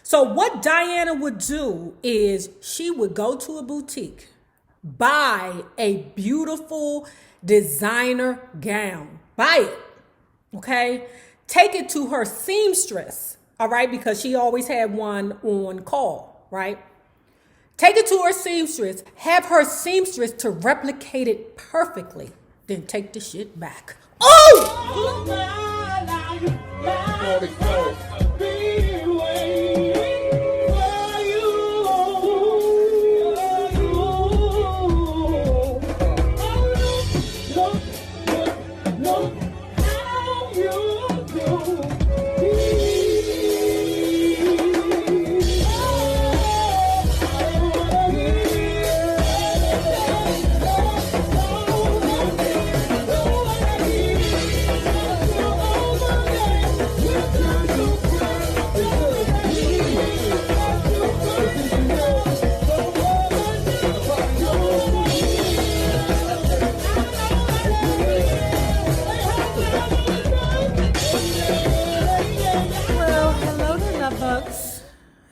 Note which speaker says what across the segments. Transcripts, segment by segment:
Speaker 1: So what Diana would do is she would go to a boutique, buy a beautiful designer gown, buy it, okay? Take it to her seamstress, all right? Because she always had one on call, right? Take it to her seamstress, have her seamstress to replicate it perfectly, then take the shit back. Oh!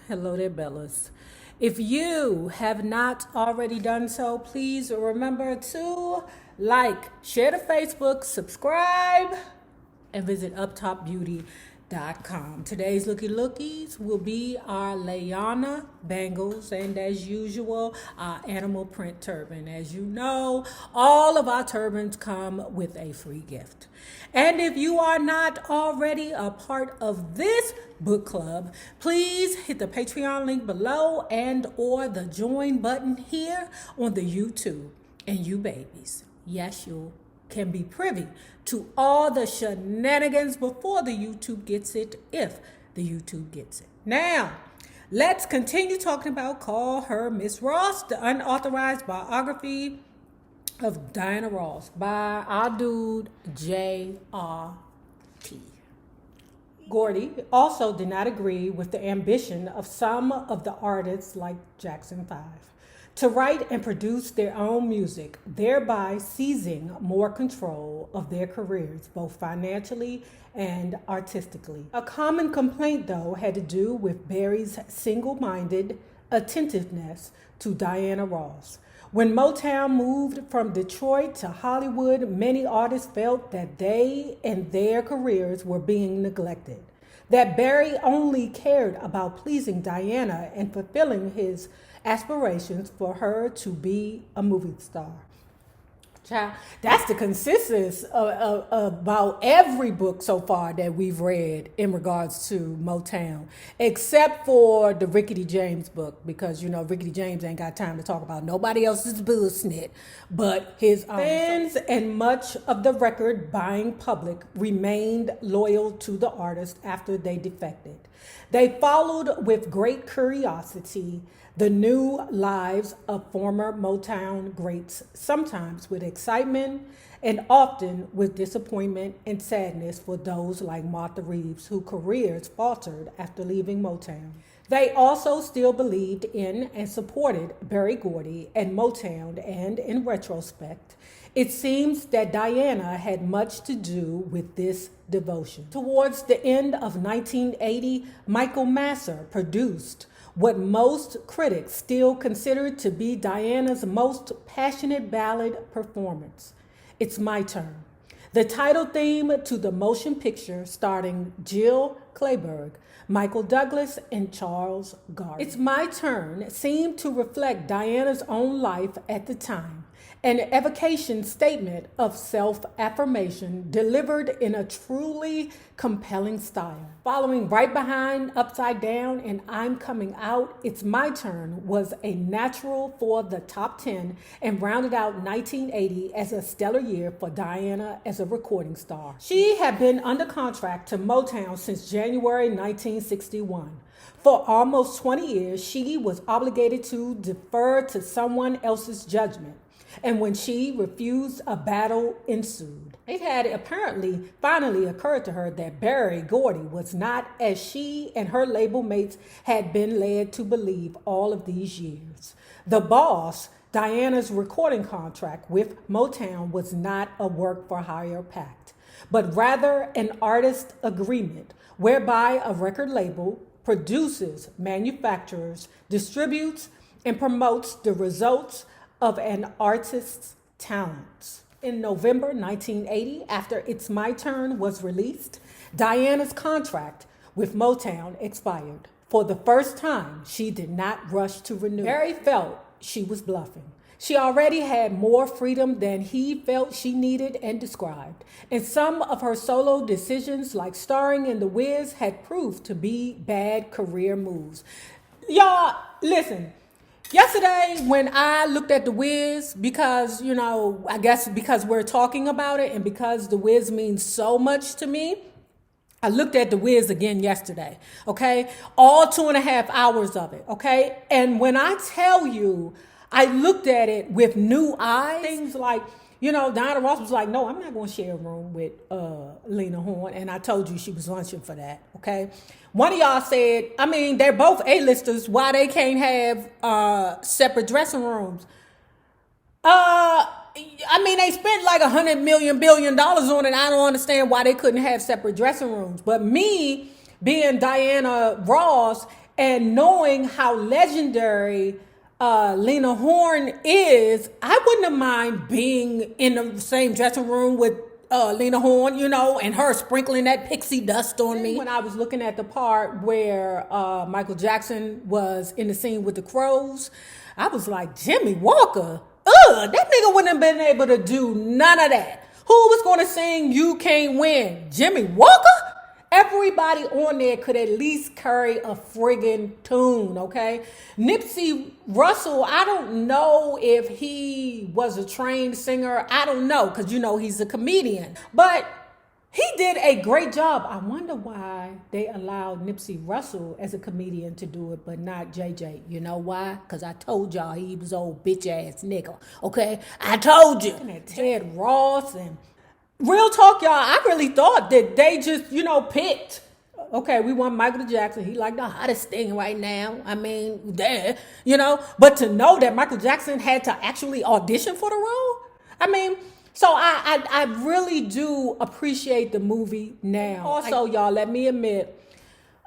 Speaker 1: Hello there, Bellas. If you have not already done so, please remember to like, share to Facebook, subscribe, and visit uptopbeauty.com. Today's lookies will be our Layana bangles and, as usual, our animal print turban. As you know, all of our turbans come with a free gift. And if you are not already a part of this book club, please hit the Patreon link below and or the join button here on the YouTube. And you babies, yes, you can be privy to all the shenanigans before the YouTube gets it, if the YouTube gets it. Now, let's continue talking about Call Her Miss Ross, the unauthorized biography of Diana Ross by our dude J.R.T. Gordy also did not agree with the ambition of some of the artists like Jackson 5 to write and produce their own music, thereby seizing more control of their careers, both financially and artistically. A common complaint, though, had to do with Barry's single-minded attentiveness to Diana Ross. When Motown moved from Detroit to Hollywood, many artists felt that they and their careers were being neglected, that Barry only cared about pleasing Diana and fulfilling his aspirations for her to be a movie star. Child, that's the consensus about every book so far that we've read in regards to Motown, except for the Rickety James book, because, you know, Rickety James ain't got time to talk about nobody else's bullshit but his own. Fans and much of the record buying public remained loyal to the artist after they defected. They followed with great curiosity the new lives of former Motown greats, sometimes with excitement and often with disappointment and sadness for those like Martha Reeves, whose careers faltered after leaving Motown. They also still believed in and supported Berry Gordy and Motown, and in retrospect, it seems that Diana had much to do with this devotion. Towards the end of 1980, Michael Masser produced what most critics still consider to be Diana's most passionate ballad performance, It's My Turn, the title theme to the motion picture starring Jill Clayburgh, Michael Douglas, and Charles Gardner. It's My Turn seemed to reflect Diana's own life at the time, an evocation statement of self-affirmation delivered in a truly compelling style. Following right behind Upside Down and I'm Coming Out, It's My Turn was a natural for the top 10 and rounded out 1980 as a stellar year for Diana as a recording star. She had been under contract to Motown since January 1961. For almost 20 years, she was obligated to defer to someone else's judgment. And when she refused, a battle ensued. It had apparently finally occurred to her that Berry Gordy was not as she and her label mates had been led to believe all of these years. The boss, Diana's recording contract with Motown, was not a work-for-hire pact, but rather an artist agreement whereby a record label produces, manufactures, distributes, and promotes the results of an artist's talents. In November 1980, after It's My Turn was released, Diana's contract with Motown expired. For the first time, she did not rush to renew. Barry felt she was bluffing. She already had more freedom than he felt she needed and described. And some of her solo decisions, like starring in The Wiz, had proved to be bad career moves. Y'all, listen. Yesterday, when I looked at The Wiz, because, I guess because we're talking about it and because The Wiz means so much to me, I looked at The Wiz again yesterday, okay? All 2.5 hours of it, okay? And when I tell you, I looked at it with new eyes. Things like, Diana Ross was like, no, I'm not going to share a room with Lena Horne. And I told you she was lunching for that, okay? One of y'all said, they're both A-listers. Why they can't have separate dressing rooms? They spent like $100 billion on it. I don't understand why they couldn't have separate dressing rooms. But me being Diana Ross and knowing how legendary Lena Horne is, I wouldn't have mind being in the same dressing room with Lena Horne, and her sprinkling that pixie dust on me. When I was looking at the part where Michael Jackson was in the scene with the crows, I was like, Jimmy Walker, that nigga wouldn't have been able to do none of that. Who was going to sing You Can't Win? Jimmy Walker? Everybody on there could at least carry a friggin' tune, okay? Nipsey Russell, I don't know if he was a trained singer. I don't know, because he's a comedian. But he did a great job. I wonder why they allowed Nipsey Russell as a comedian to do it, but not JJ. You know why? Because I told y'all he was old bitch-ass nigga, okay? I told you. And Ted Ross and... Real talk, y'all, I really thought that they just, picked. Okay, we want Michael Jackson. He like the hottest thing right now. But to know that Michael Jackson had to actually audition for the role. So I really do appreciate the movie now. Also, y'all, let me admit,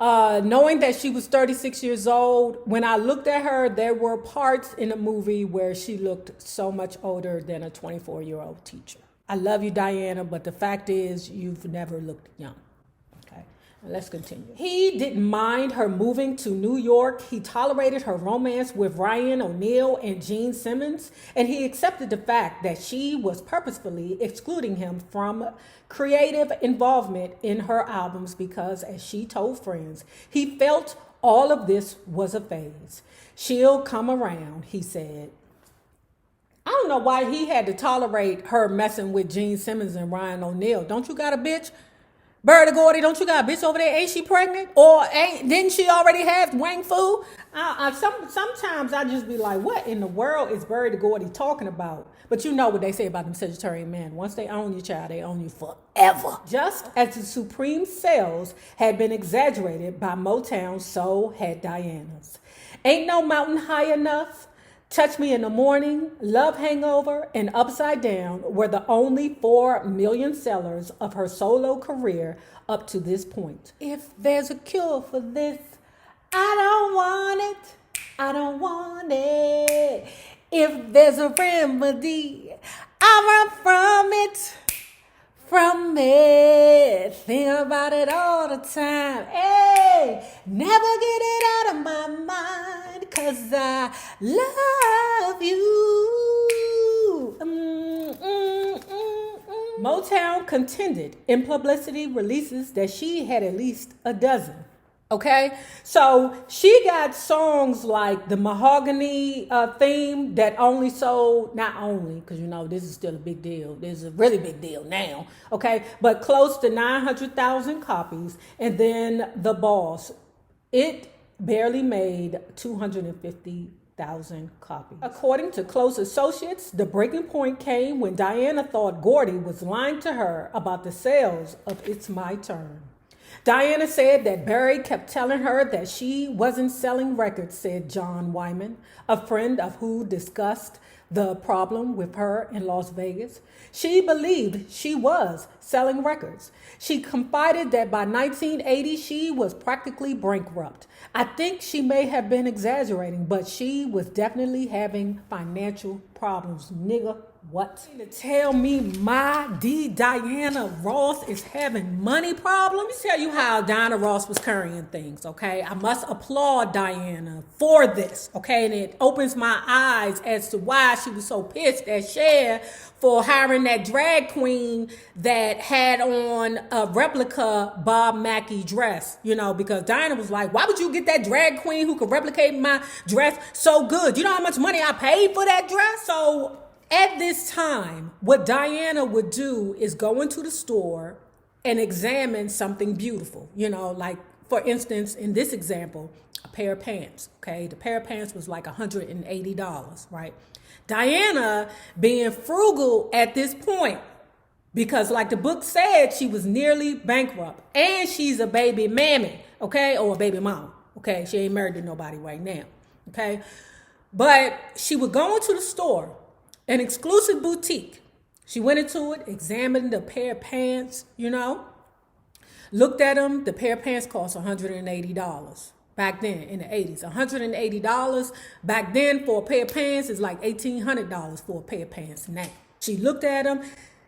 Speaker 1: knowing that she was 36 years old, when I looked at her, there were parts in the movie where she looked so much older than a 24-year-old teacher. I love you, Diana, but the fact is you've never looked young. Okay, let's continue. He didn't mind her moving to New York. He tolerated her romance with Ryan O'Neal and Gene Simmons, and he accepted the fact that she was purposefully excluding him from creative involvement in her albums because, as she told friends, he felt all of this was a phase. She'll come around, he said. I don't know why he had to tolerate her messing with Gene Simmons and Ryan O'Neal. Don't you got a bitch? Bertie Gordy, don't you got a bitch over there? Ain't she pregnant? Or didn't she already have Wang Fu? Sometimes I just be like, what in the world is Bertie Gordy talking about? But you know what they say about them Sagittarian men. Once they own your child, they own you forever. Just as the Supreme sales had been exaggerated by Motown, so had Diana's. Ain't No Mountain High Enough, Touch Me in the Morning, Love Hangover, and Upside Down were the only 4 million sellers of her solo career up to this point. If there's a cure for this, I don't want it. I don't want it. If there's a remedy, I run from it. From it, think about it all the time. Hey, never get it out of my mind, 'cause I love you. Motown contended in publicity releases that she had at least a dozen. Okay, so she got songs like the Mahogany theme that only sold, not only, because this is still a big deal. This is a really big deal now, okay, but close to 900,000 copies. And then The Boss, it barely made 250,000 copies. According to close associates, the breaking point came when Diana thought Gordy was lying to her about the sales of It's My Turn. Diana said that Barry kept telling her that she wasn't selling records, said John Wyman, a friend of who discussed the problem with her in Las Vegas. She believed she was selling records. She confided that by 1980 she was practically bankrupt. I think she may have been exaggerating, but she was definitely having financial problems. Nigga, what? To tell me my Diana Ross is having money problems? Let me tell you how Diana Ross was carrying things, okay? I must applaud Diana for this, okay? And it opens my eyes as to why she was so pissed at Cher for hiring that drag queen that had on a replica Bob Mackie dress, you know, because Diana was like, why would you get that drag queen who could replicate my dress so good? You know how much money I paid for that dress? So at this time, what Diana would do is go into the store and examine something beautiful, you know, like for instance, in this example, a pair of pants, okay? The pair of pants was like $180, right? Diana being frugal at this point, because like the book said, she was nearly bankrupt and she's a baby mammy, okay? Or a baby mama, okay? She ain't married to nobody right now, okay? But she would go into the store, an exclusive boutique. She went into it, examined the pair of pants, you know, looked at them. The pair of pants cost $180 back then in the 80s. $180 back then for a pair of pants is like $1,800 for a pair of pants now. She looked at them.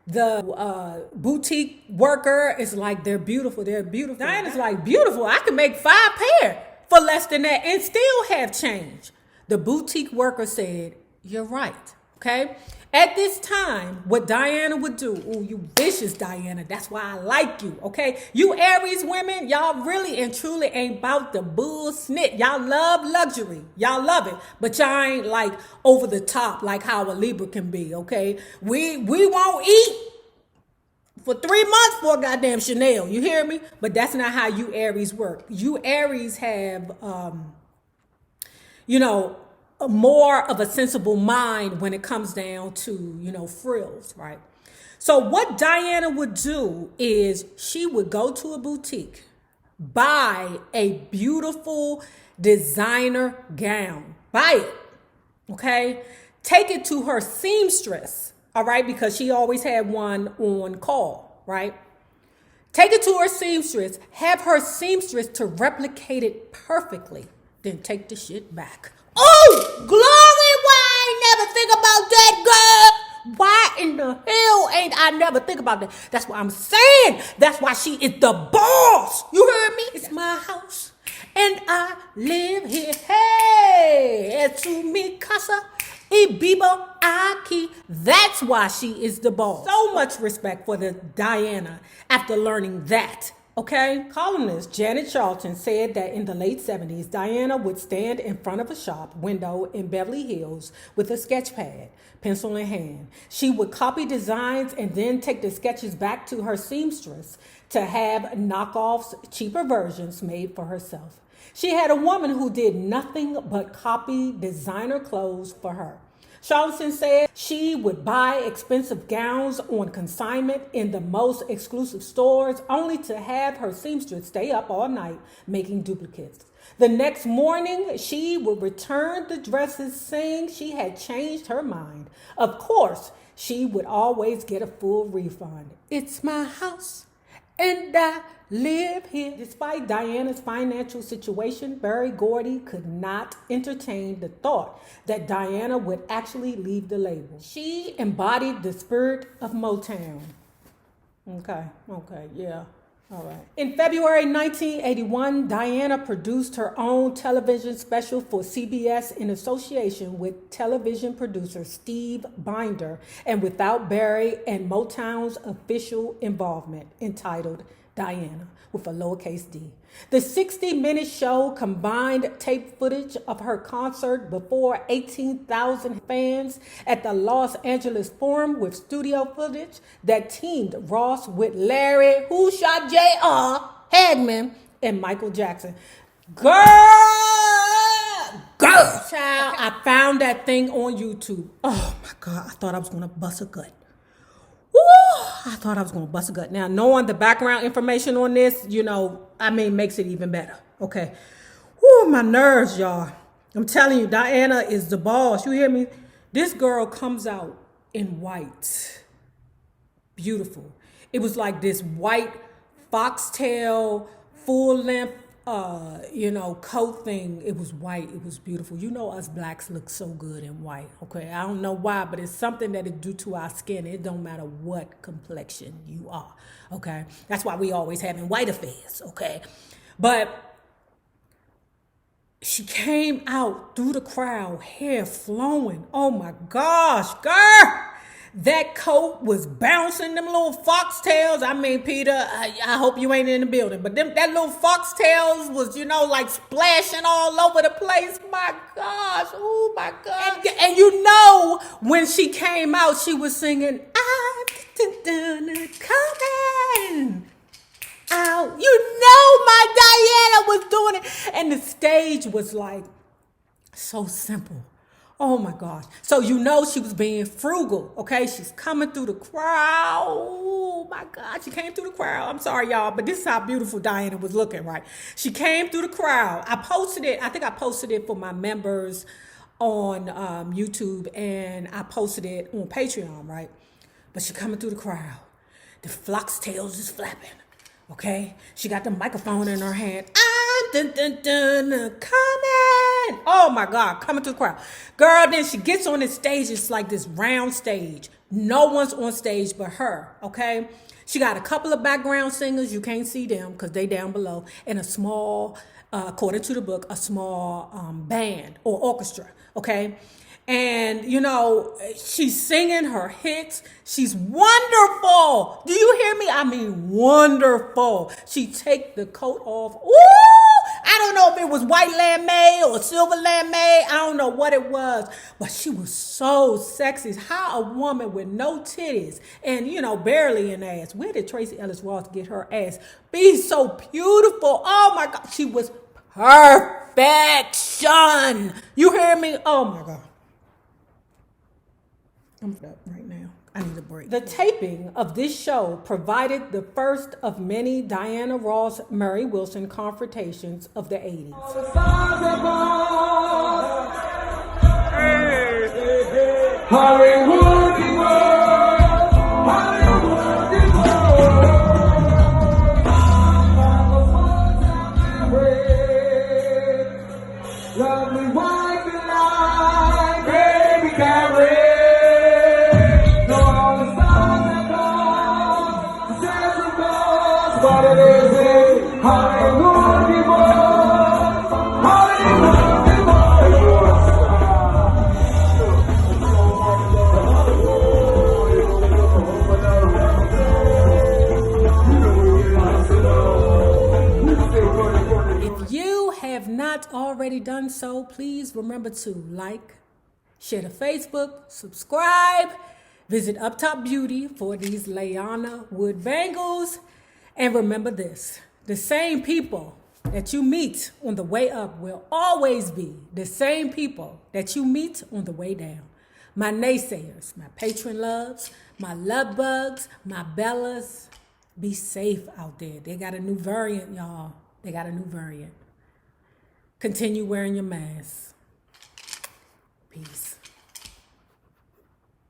Speaker 1: The boutique worker is like, they're beautiful, they're beautiful. Diana's like, beautiful, I can make 5 pair for less than that and still have change. The boutique worker said, you're right. Okay. At this time, what Diana would do, oh, you vicious Diana, that's why I like you, okay? You Aries women, y'all really and truly ain't about the bullshit. Y'all love luxury. Y'all love it. But y'all ain't like over the top like how a Libra can be, okay? We won't eat for 3 months for a goddamn Chanel, you hear me? But that's not how you Aries work. You Aries have, you know, more of a sensible mind when it comes down to, you know, frills, right? So what Diana would do is she would go to a boutique, buy a beautiful designer gown, buy it, okay? Take it to her seamstress, all right? Because she always had one on call, right? Take it to her seamstress, have her seamstress to replicate it perfectly, then take the shit back. Oh, glory, why I never think about that, girl? Why in the hell ain't I never think about that? That's what I'm saying. That's why she is the boss. You heard me? It's my house and I live here. Hey, to mi casa y vivo aquí. That's why she is the boss. So much respect for the Diana after learning that. Okay, columnist Janet Charlton said that in the late 70s, Diana would stand in front of a shop window in Beverly Hills with a sketch pad, pencil in hand. She would copy designs and then take the sketches back to her seamstress to have knockoffs, cheaper versions made for herself. She had a woman who did nothing but copy designer clothes for her. Charlton said she would buy expensive gowns on consignment in the most exclusive stores, only to have her seamstress stay up all night making duplicates. The next morning, she would return the dresses saying she had changed her mind. Of course, she would always get a full refund. It's my house and I live here. Despite Diana's financial situation, Berry Gordy could not entertain the thought that Diana would actually leave the label. She embodied the spirit of Motown. Okay, yeah. All right. In February 1981, Diana produced her own television special for CBS in association with television producer Steve Binder and without Barry and Motown's official involvement, entitled Diana, with a lowercase d. The 60-minute show combined tape footage of her concert before 18,000 fans at the Los Angeles Forum with studio footage that teamed Ross with Larry, Who Shot J.R. Hagman, and Michael Jackson. Girl, child, I found that thing on YouTube. Oh my God, I thought I was gonna bust a gut. Woo! I thought I was going to bust a gut. Now, knowing the background information on this, makes it even better. Okay. Whoo, my nerves, y'all. I'm telling you, Diana is the boss. You hear me? This girl comes out in white. Beautiful. It was like this white foxtail, full length, coat thing. It was white. It was beautiful. You know, us blacks look so good in white. Okay. I don't know why, but it's something that it do to our skin. It don't matter what complexion you are. Okay. That's why we always having white affairs. Okay. But she came out through the crowd, hair flowing. Oh my gosh, girl. That coat was bouncing, them little foxtails. I mean, Peter, I hope you ain't in the building, but that little foxtails was, like splashing all over the place. My gosh, oh my God. And when she came out, she was singing, I'm coming out. My Diana was doing it. And the stage was like so simple. Oh my gosh. So she was being frugal, okay? She's coming through the crowd. Oh my God. She came through the crowd. I'm sorry, y'all, but this is how beautiful Diana was looking, right? She came through the crowd. I think I posted it for my members on YouTube, and I posted it on Patreon, right? But she coming through the crowd. The foxtails is flapping, okay? She got the microphone in her hand. Coming. Oh my God, coming to the crowd. Girl, then she gets on this stage. It's like this round stage. No one's on stage but her, okay? She got a couple of background singers. You can't see them because they down below. And a small, according to the book, a small band or orchestra, okay? And, she's singing her hits. She's wonderful. Do you hear me? I mean, wonderful. She take the coat off. Ooh! I don't know if it was white lame or silver lame. I don't know what it was. But she was so sexy. How a woman with no titties and, barely an ass. Where did Tracy Ellis Ross get her ass? Be so beautiful. Oh, my God. She was perfection. You hear me? Oh, my God. I'm up right now. I need a break. The taping of this show provided the first of many Diana Ross Murray Wilson confrontations of the 80s. Hollywood, lovely white line, baby carry. If you have not already done so, please remember to like, share to Facebook, subscribe, visit Up Top Beauty for these Layana wood bangles. And remember this, the same people that you meet on the way up will always be the same people that you meet on the way down. My naysayers, my patron loves, my love bugs, my bellas, be safe out there. They got a new variant, y'all. They got a new variant. Continue wearing your mask. Peace.